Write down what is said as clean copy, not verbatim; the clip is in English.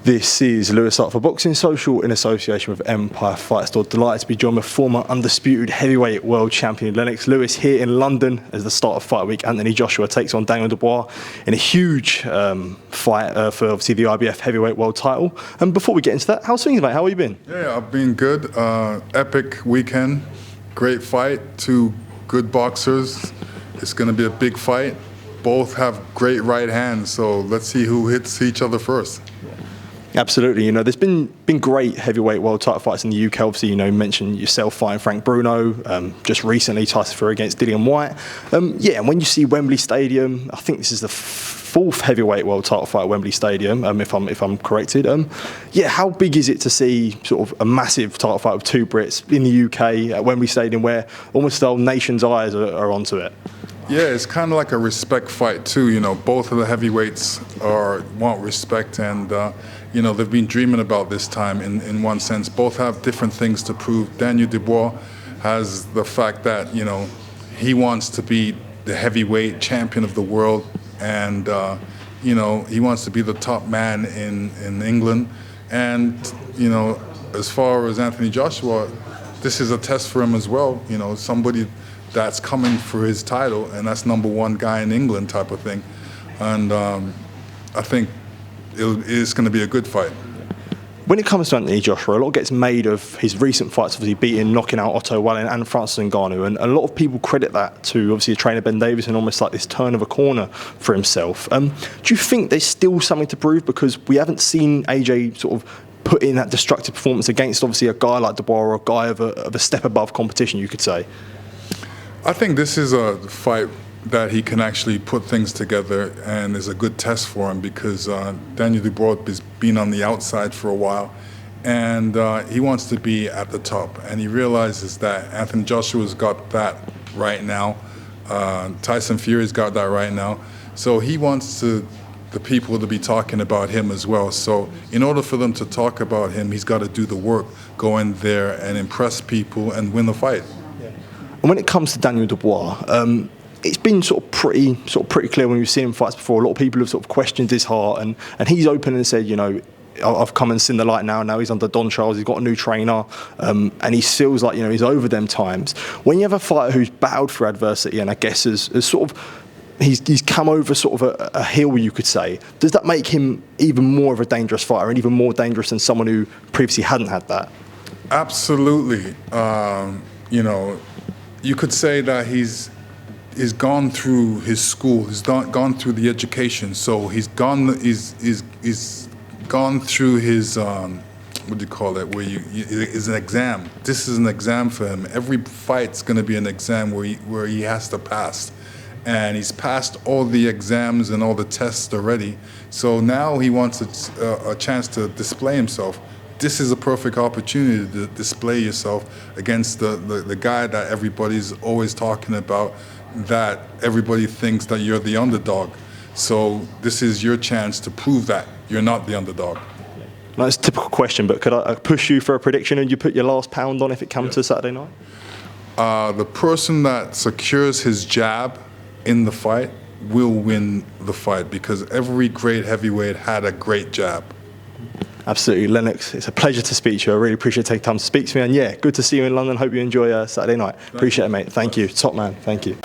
This is Lewis Hart for Boxing Social in association with Empire Fight Store. Delighted to be joined by former undisputed heavyweight world champion Lennox Lewis here in London as the start of fight week. Anthony Joshua takes on Daniel Dubois in a huge fight for obviously the IBF heavyweight world title. And before we get into that, how's things, mate? How have you been? Yeah, I've been good. Epic weekend, great fight, two good boxers. It's going to be a big fight. Both have great right hands, so let's see who hits each other first. Absolutely, there's been great heavyweight world title fights in the UK. Obviously, you mentioned yourself fighting Frank Bruno, just recently Tyson Fury against Dillian Whyte. Yeah, and when you see Wembley Stadium, I think this is the fourth heavyweight world title fight at Wembley Stadium, if I'm corrected. Yeah, how big is it to see sort of a massive title fight with two Brits in the UK at Wembley Stadium, where almost the whole nation's eyes are onto it? Yeah, it's kind of like a respect fight too. Both of the heavyweights want respect, and they've been dreaming about this time in one sense. Both have different things to prove. Daniel Dubois has the fact that he wants to be the heavyweight champion of the world, and he wants to be the top man in England. And as far as Anthony Joshua, this is a test for him as well. Somebody that's coming for his title, and that's #1 guy in England type of thing. And I think it's going to be a good fight. When it comes to Anthony Joshua, a lot gets made of his recent fights, obviously knocking out Otto Wallin and Francis Ngannou, and a lot of people credit that to obviously trainer Ben Davis and almost like this turn of a corner for himself. Do you think there's still something to prove, because we haven't seen AJ sort of put in that destructive performance against obviously a guy like Dubois, or a guy of a step above competition, you could say? I think this is a fight that he can actually put things together, and is a good test for him, because Daniel Dubois has been on the outside for a while, and he wants to be at the top, and he realizes that Anthony Joshua's got that right now. Tyson Fury's got that right now, so he wants the people to be talking about him as well. So in order for them to talk about him, he's got to do the work, go in there and impress people and win the fight. And when it comes to Daniel Dubois, it's been sort of pretty clear when we've seen him fights before. A lot of people have sort of questioned his heart, and he's open and said, I've come and seen the light now. Now he's under Don Charles. He's got a new trainer, and he feels like he's over them times. When you have a fighter who's battled through adversity, and I guess has sort of he's come over sort of a hill, you could say, does that make him even more of a dangerous fighter, and even more dangerous than someone who previously hadn't had that? Absolutely. You could say that he's gone through his school. He's gone through the education. So he's gone through his what do you call it? Where is an exam. This is an exam for him. Every fight's going to be an exam where he has to pass, and he's passed all the exams and all the tests already. So now he wants a chance to display himself. This is a perfect opportunity to display yourself against the guy that everybody's always talking about, that everybody thinks that you're the underdog. So this is your chance to prove that you're not the underdog. Now, it's a typical question, but could I push you for a prediction, and you put your last pound on if it comes to Saturday night? The person that secures his jab in the fight will win the fight, because every great heavyweight had a great jab. Absolutely, Lennox. It's a pleasure to speak to you. I really appreciate you taking time to speak to me. And yeah, good to see you in London. Hope you enjoy Saturday night. Appreciate it, mate. Thank you. Top man. Thank you.